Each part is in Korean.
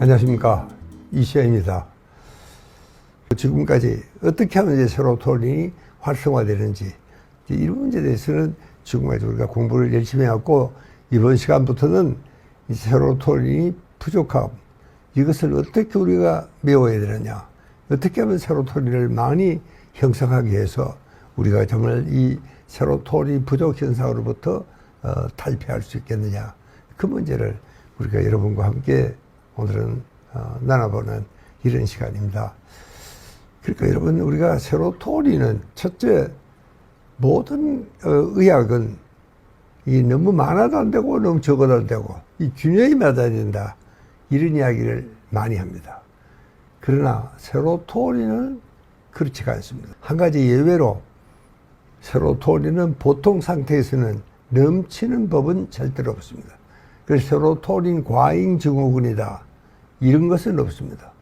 안녕하십니까, 이시영입니다. 지금까지 어떻게 하면 이제 세로토닌이 활성화되는지 이런 문제에 대해서는 지금까지 우리가 공부를 열심히 해왔고, 이번 시간부터는 이 세로토닌이 부족함, 이것을 어떻게 우리가 메워야 되느냐, 어떻게 하면 세로토닌을 많이 형성하기 위해서 우리가 정말 이 세로토닌 부족 현상으로부터 탈피할 수 있겠느냐, 그 문제를 우리가 여러분과 함께 오늘은 나눠보는 이런 시간입니다. 그러니까 여러분, 우리가 세로토닌은 첫째, 모든 의학은 이 너무 많아도 안 되고 너무 적어도 안 되고 이 균형이 맞아야 된다, 이런 이야기를 많이 합니다. 그러나 세로토닌은 그렇지가 않습니다. 한 가지 예외로 세로토닌은 보통 상태에서는 넘치는 법은 절대로 없습니다. 그래서 세로토닌 과잉 증후군이다, 이런 것은 없습니다.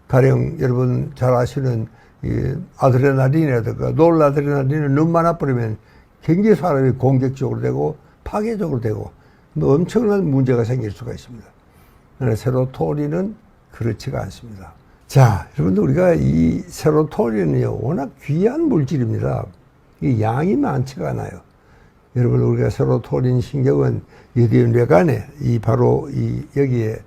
가령 여러분 잘 아시는 이 아드레날린이라든가 노르아드레날린은 너무 많아버리면 굉장히 사람이 공격적으로 되고 파괴적으로 되고 뭐 엄청난 문제가 생길 수가 있습니다. 그러나 세로토닌은 그렇지가 않습니다. 자, 여러분들, 우리가 이 세로토닌은요, 워낙 귀한 물질입니다. 이 양이 많지가 않아요. 여러분, 우리가 세로토닌 신경은 여기 뇌간에 바로 여기에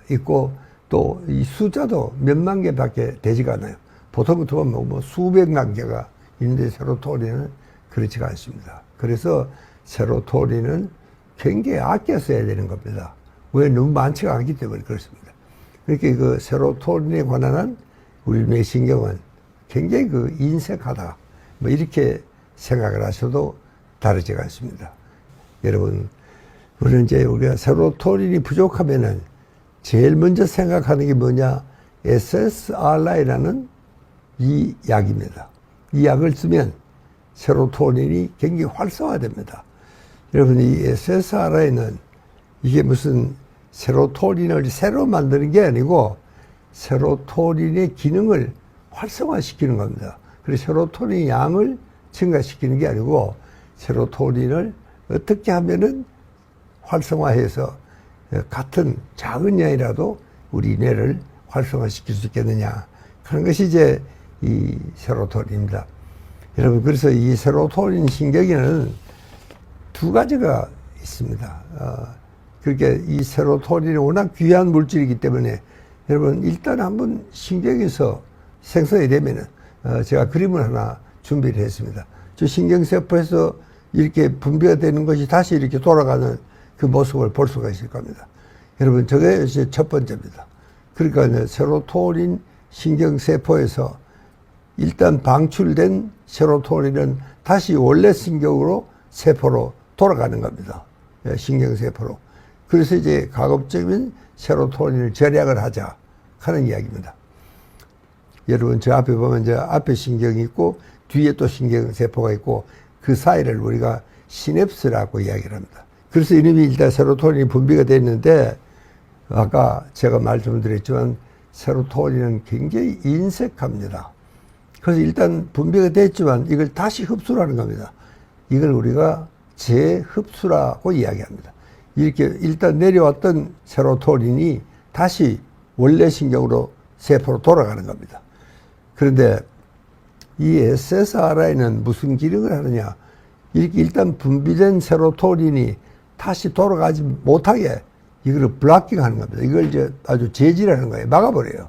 있고, 또 이 숫자도 몇만 개밖에 되지가 않아요. 보통 같으면 뭐 수백만 개가 있는데 세로토닌은 그렇지가 않습니다. 그래서 세로토닌은 굉장히 아껴 써야 되는 겁니다. 왜? 너무 많지가 않기 때문에 그렇습니다. 그러니까 그 세로토닌에 관한 우리 뇌신경은 굉장히 그 인색하다, 뭐 이렇게 생각을 하셔도 다르지가 않습니다. 여러분, 우리는 이제 우리가 세로토닌이 부족하면은 제일 먼저 생각하는 게 뭐냐? SSRI라는 이 약입니다. 이 약을 쓰면 세로토닌이 굉장히 활성화됩니다. 여러분, 이 SSRI는 이게 무슨 세로토닌을 새로 만드는 게 아니고 세로토닌의 기능을 활성화시키는 겁니다. 그래서 세로토닌 양을 증가시키는 게 아니고 세로토닌을 어떻게 하면은 활성화해서 같은 작은 양이라도 우리 뇌를 활성화시킬 수 있겠느냐 하는 것이 이제 이 세로토닌입니다. 여러분, 그래서 이 세로토닌 신경에는 두 가지가 있습니다. 그렇게 이 세로토닌이 워낙 귀한 물질이기 때문에 여러분, 일단 한번 신경에서 생성이 되면은 제가 그림을 하나 준비를 했습니다. 저 신경세포에서 이렇게 분비가 되는 것이 다시 이렇게 돌아가는 그 모습을 볼 수가 있을 겁니다. 여러분, 저게 이제 첫 번째입니다. 그러니까 세로토닌 신경세포에서 일단 방출된 세로토닌은 다시 원래 신경으로 세포로 돌아가는 겁니다. 신경세포로. 그래서 이제 가급적이면 세로토닌을 절약을 하자 하는 이야기입니다. 여러분, 저 앞에 보면 저 앞에 신경이 있고 뒤에 또 신경세포가 있고 그 사이를 우리가 시냅스라고 이야기를 합니다. 그래서 이놈이 일단 세로토닌이 분비가 됐는데, 아까 제가 말씀드렸지만 세로토닌은 굉장히 인색합니다. 그래서 일단 분비가 됐지만 이걸 다시 흡수를 하는 겁니다. 이걸 우리가 재흡수라고 이야기합니다. 이렇게 일단 내려왔던 세로토닌이 다시 원래 신경으로 세포로 돌아가는 겁니다. 그런데 이 SSRI는 무슨 기능을 하느냐? 이렇게 일단 분비된 세로토닌이 다시 돌아가지 못하게 이걸 블락킹 하는 겁니다. 이걸 이제 아주 제지하는 거예요. 막아버려요.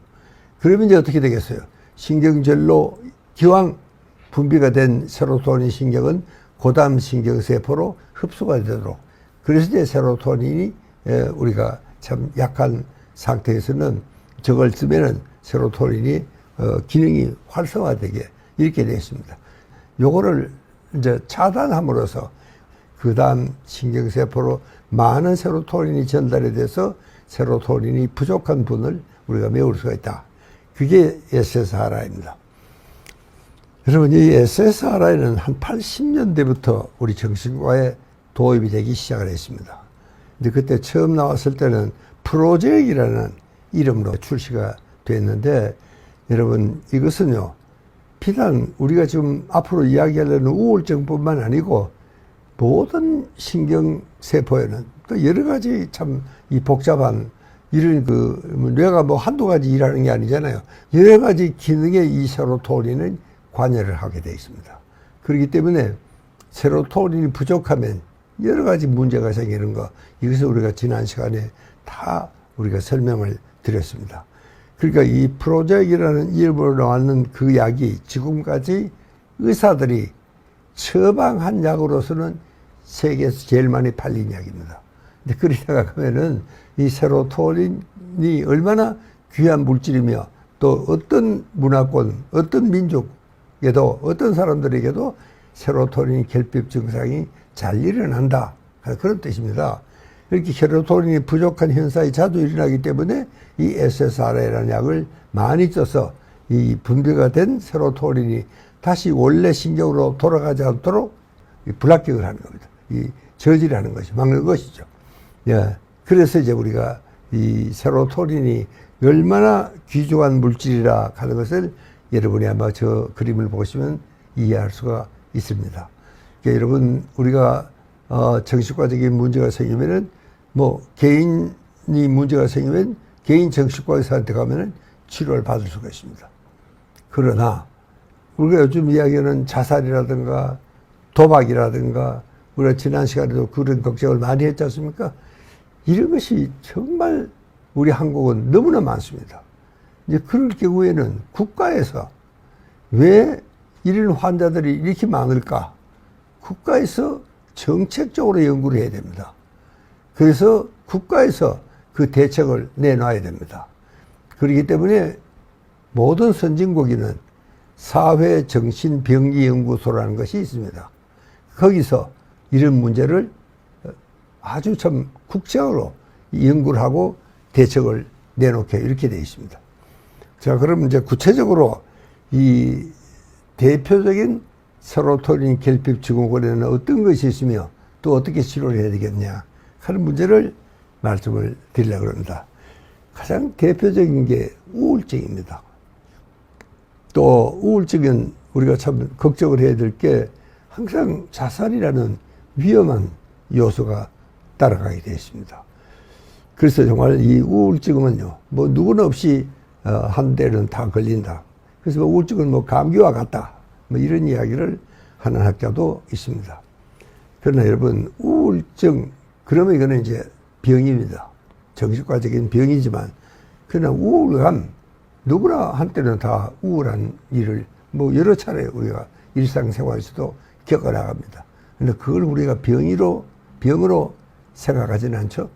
그러면 이제 어떻게 되겠어요? 신경절로 기왕 분비가 된 세로토닌 신경은 고담 신경세포로 흡수가 되도록. 그래서 이제 세로토닌이 우리가 참 약한 상태에서는 저걸 쓰면은 세로토닌이 기능이 활성화되게 이렇게 되어 있습니다. 요거를 이제 차단함으로써 그 다음 신경세포로 많은 세로토닌이 전달이 돼서 세로토닌이 부족한 분을 우리가 메울 수가 있다. 그게 SSRI입니다. 여러분, 이 SSRI는 한 80년대부터 우리 정신과에 도입이 되기 시작을 했습니다. 근데 그때 처음 나왔을 때는 프로젝이라는 이름으로 출시가 됐는데, 여러분, 이것은요, 비단 우리가 지금 앞으로 이야기하려는 우울증뿐만 아니고 모든 신경세포에는 또 여러 가지 참 이 복잡한 이런 뇌가 뭐 한두 가지 일하는 게 아니잖아요. 여러 가지 기능에 이 세로토닌은 관여를 하게 되어 있습니다. 그렇기 때문에 세로토닌이 부족하면 여러 가지 문제가 생기는 거, 이것을 우리가 지난 시간에 다 우리가 설명을 드렸습니다. 그러니까 이 프로젝이라는 이름으로 나왔는 그 약이 지금까지 의사들이 처방한 약으로서는 세계에서 제일 많이 팔린 약입니다. 근데 그리 생각하면은 이 세로토닌이 얼마나 귀한 물질이며 또 어떤 문화권, 어떤 민족에도, 어떤 사람들에게도 세로토닌 결핍 증상이 잘 일어난다. 그런 뜻입니다. 이렇게 세로토닌이 부족한 현상이 자주 일어나기 때문에 이 SSRI라는 약을 많이 써서 이 분비가 된 세로토닌이 다시 원래 신경으로 돌아가지 않도록 불합격을 하는 겁니다. 이 저지를 하는 것이, 막는 것이죠. 예. 그래서 이제 우리가 이 세로토닌이 얼마나 귀중한 물질이라 하는 것을 여러분이 아마 저 그림을 보시면 이해할 수가 있습니다. 그러니까 여러분, 우리가 정신과적인 문제가 생기면은 뭐 개인이 문제가 생기면 개인 정신과 의사한테 가면은 치료를 받을 수가 있습니다. 그러나 우리가 요즘 이야기하는 자살이라든가 도박이라든가 우리가 지난 시간에도 그런 걱정을 많이 했지 않습니까? 이런 것이 정말 우리 한국은 너무나 많습니다. 이제 그럴 경우에는 국가에서 왜 이런 환자들이 이렇게 많을까? 국가에서 정책적으로 연구를 해야 됩니다. 그래서 국가에서 그 대책을 내놔야 됩니다. 그렇기 때문에 모든 선진국에는 사회정신병리연구소라는 것이 있습니다. 거기서 이런 문제를 아주 참 국제적으로 연구를 하고 대책을 내놓게 이렇게 되어 있습니다. 자, 그럼 이제 구체적으로 이 대표적인 세로토닌 결핍 증후군에는 어떤 것이 있으며 또 어떻게 치료를 해야 되겠냐 하는 문제를 말씀을 드리려고 합니다. 가장 대표적인 게 우울증입니다. 또 우울증은 우리가 참 걱정을 해야 될 게 항상 자살이라는 위험한 요소가 따라가게 되어 있습니다. 그래서 정말 이 우울증은요, 뭐 누구나 없이 한때는 다 걸린다. 그래서 뭐 우울증은 뭐 감기와 같다. 뭐 이런 이야기를 하는 학자도 있습니다. 그러나 여러분, 우울증, 그러면 이거는 이제 병입니다. 정신과적인 병이지만, 그러나 우울감, 누구나 한때는 다 우울한 일을 뭐 여러 차례 우리가 일상생활에서도 겪어나갑니다. 그런데 그걸 우리가 병으로 생각하지는 않죠.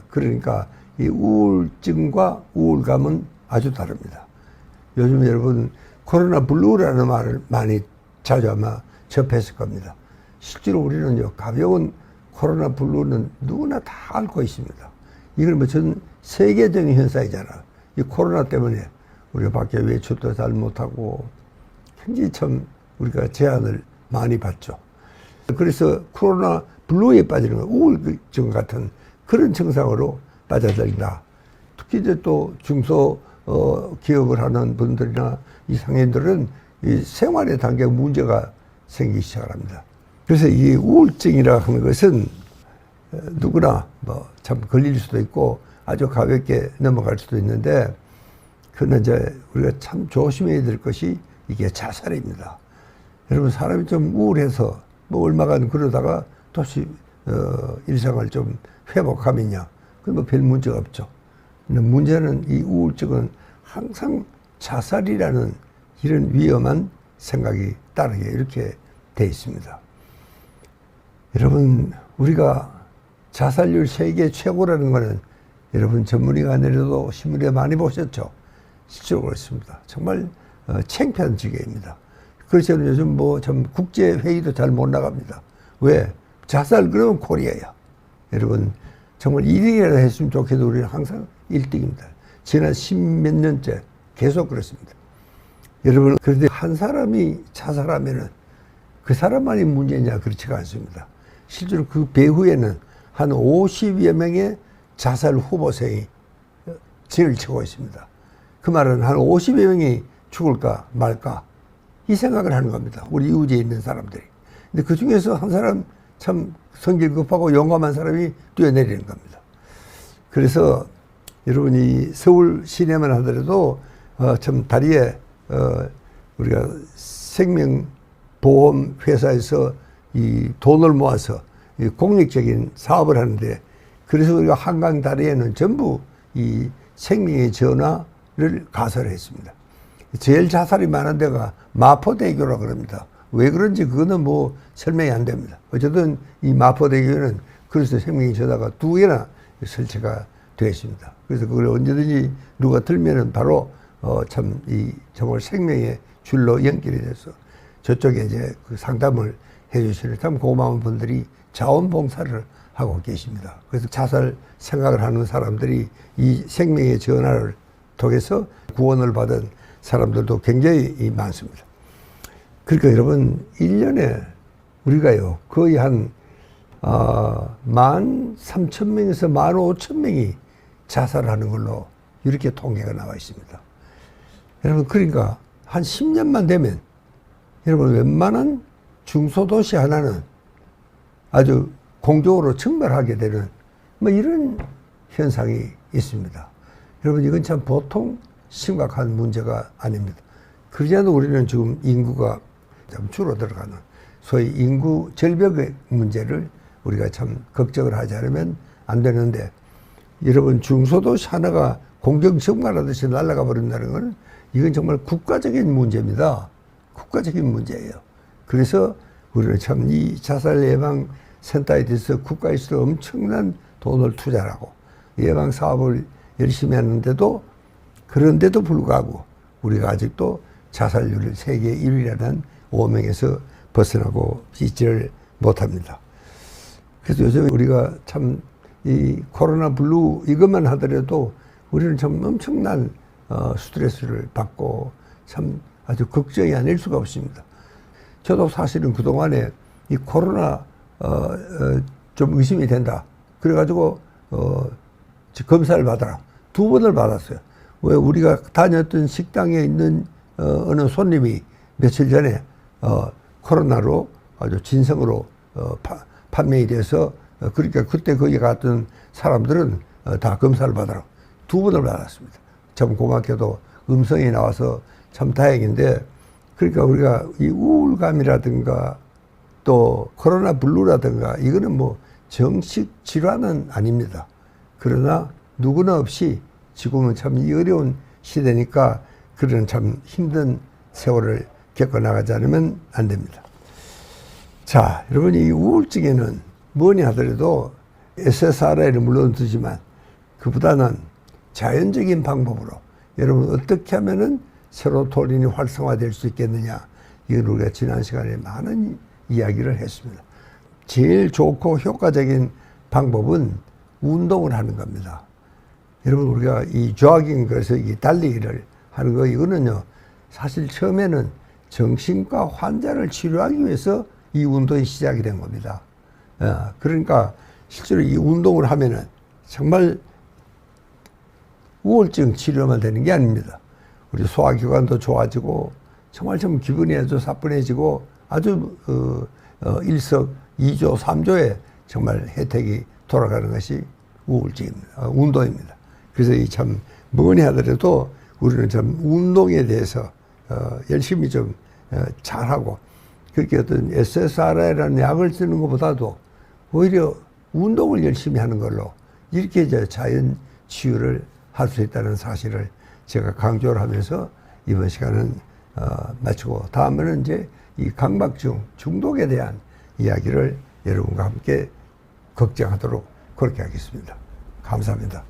그러니까 이 우울증과 우울감은 아주 다릅니다. 요즘 여러분 코로나 블루라는 말을 많이 자주 아마 접했을 겁니다. 실제로 우리는요, 가벼운 코로나 블루는 누구나 다 앓고 있습니다. 이건 뭐 전 세계적인 현상이잖아. 이 코로나 때문에 우리가 밖에 외출도 잘 못하고 굉장히 참 우리가 제한을 많이 받죠. 그래서 코로나 블루에 빠지는 거, 우울증 같은 그런 증상으로 빠져들다. 특히 이제 또 중소 기업을 하는 분들이나 이 상인들은 이 생활의 단계 문제가 생기기 시작합니다. 그래서 이 우울증이라 하는 것은 누구나 뭐 참 걸릴 수도 있고 아주 가볍게 넘어갈 수도 있는데, 그러나 이제 우리가 참 조심해야 될 것이 이게 자살입니다. 여러분, 사람이 좀 우울해서 뭐 얼마간 그러다가 다시 일상을 좀 회복하면요, 그건 뭐 별 문제가 없죠. 근데 문제는 이 우울증은 항상 자살이라는 이런 위험한 생각이 따르게 이렇게 돼 있습니다. 여러분, 우리가 자살률 세계 최고라는 거는 여러분 전문의가 아니라도 신문에 많이 보셨죠? 실제로 그렇습니다. 정말 창피한 지경입니다. 그래서 저는 요즘 뭐 참 국제회의도 잘 못 나갑니다. 왜? 자살 그러면 코리아야. 여러분, 정말 1등이라도 했으면 좋겠도 우리는 항상 1등입니다. 지난 10몇 년째 계속 그렇습니다. 여러분, 그런데 한 사람이 자살하면은 그 사람만이 문제냐? 그렇지가 않습니다. 실제로 그 배후에는 한 50여 명의 자살 후보생이 진을 치고 있습니다. 그 말은 한 50여 명이 죽을까 말까 이 생각을 하는 겁니다. 우리 이웃에 있는 사람들이. 근데 그 중에서 한 사람 참 성질 급하고 용감한 사람이 뛰어내리는 겁니다. 그래서 여러분이 서울 시내만 하더라도 참 다리에 우리가 생명보험 회사에서 이 돈을 모아서 이 공익적인 사업을 하는데, 그래서 우리가 한강 다리에는 전부 이 생명의 전화를 가설했습니다. 제일 자살이 많은 데가 마포대교라고 그럽니다. 왜 그런지 그거는 뭐 설명이 안 됩니다. 어쨌든 이 마포대교는 그래서 생명의 전화가 2개나 설치가 되어 있습니다. 그래서 그걸 언제든지 누가 들면은 바로 정말 생명의 줄로 연결이 돼서 저쪽에 이제 그 상담을 해주시는 참 고마운 분들이 자원봉사를 하고 계십니다. 그래서 자살 생각을 하는 사람들이 이 생명의 전화를 통해서 구원을 받은 사람들도 굉장히 많습니다. 그러니까 여러분, 1년에 우리가요, 거의 한 13,000명에서 15,000명이 자살하는 걸로 이렇게 통계가 나와 있습니다. 여러분, 그러니까 한 10년만 되면 여러분, 웬만한 중소도시 하나는 아주 공적으로 증발하게 되는 뭐 이런 현상이 있습니다. 여러분, 이건 참 보통 심각한 문제가 아닙니다. 그러지 않아도 우리는 지금 인구가 좀 줄어들어가는 소위 인구 절벽의 문제를 우리가 참 걱정을 하지 않으면 안 되는데, 여러분, 중소도시 하나가 공정 증발하듯이 날아가 버린다는 것은 이건 정말 국가적인 문제입니다. 국가적인 문제예요. 그래서 우리는 참 이 자살 예방 센터에 대해서 국가에서 엄청난 돈을 투자하고 예방 사업을 열심히 하는데도, 그런데도 불구하고 우리가 아직도 자살률을 세계 1위라는 오명에서 벗어나고 있지를 못합니다. 그래서 요즘 우리가 참 이 코로나 블루 이것만 하더라도 우리는 참 엄청난 스트레스를 받고 참 아주 걱정이 아닐 수가 없습니다. 저도 사실은 그동안에 이 코로나 좀 의심이 된다. 그래가지고 검사를 받아라. 2번을 받았어요. 왜 우리가 다녔던 식당에 있는 어느 손님이 며칠 전에 코로나로 아주 진성으로 판명이 돼서 그러니까 그때 거기 갔던 사람들은 다 검사를 받아라. 2번을 받았습니다. 참 고맙게도 음성이 나와서 참 다행인데, 그러니까 우리가 이 우울감이라든가 또 코로나 블루라든가 이거는 뭐 정식 질환은 아닙니다. 그러나 누구나 없이 지금은 참 이 어려운 시대니까 그런 참 힘든 세월을 겪어나가지 않으면 안 됩니다. 자, 여러분, 이 우울증에는 뭐니 하더라도 SSRI를 물론 두지만 그보다는 자연적인 방법으로 여러분 어떻게 하면은 세로토닌이 활성화될 수 있겠느냐, 이건 우리가 지난 시간에 많은 이야기를 했습니다. 제일 좋고 효과적인 방법은 운동을 하는 겁니다. 여러분, 우리가 이 조깅, 그래서 이 달리기를 하는 거, 이거는요 사실 처음에는 정신과 환자를 치료하기 위해서 이 운동이 시작이 된 겁니다. 그러니까 실제로 이 운동을 하면은 정말 우울증 치료만 되는 게 아닙니다. 우리 소화기관도 좋아지고 정말 좀 기분이 아주 사뿐해지고 아주 일석이조 삼조의 정말 혜택이 돌아가는 것이 우울증입니다. 운동입니다. 그래서 이 참 뭐니 하더라도 우리는 참 운동에 대해서 열심히 좀 잘하고, 그렇게 어떤 SSRI라는 약을 쓰는 것보다도 오히려 운동을 열심히 하는 걸로 이렇게 이제 자연 치유를 할 수 있다는 사실을 제가 강조를 하면서 이번 시간은 마치고, 다음에는 이제 이 강박증 중독에 대한 이야기를 여러분과 함께 걱정하도록 그렇게 하겠습니다. 감사합니다.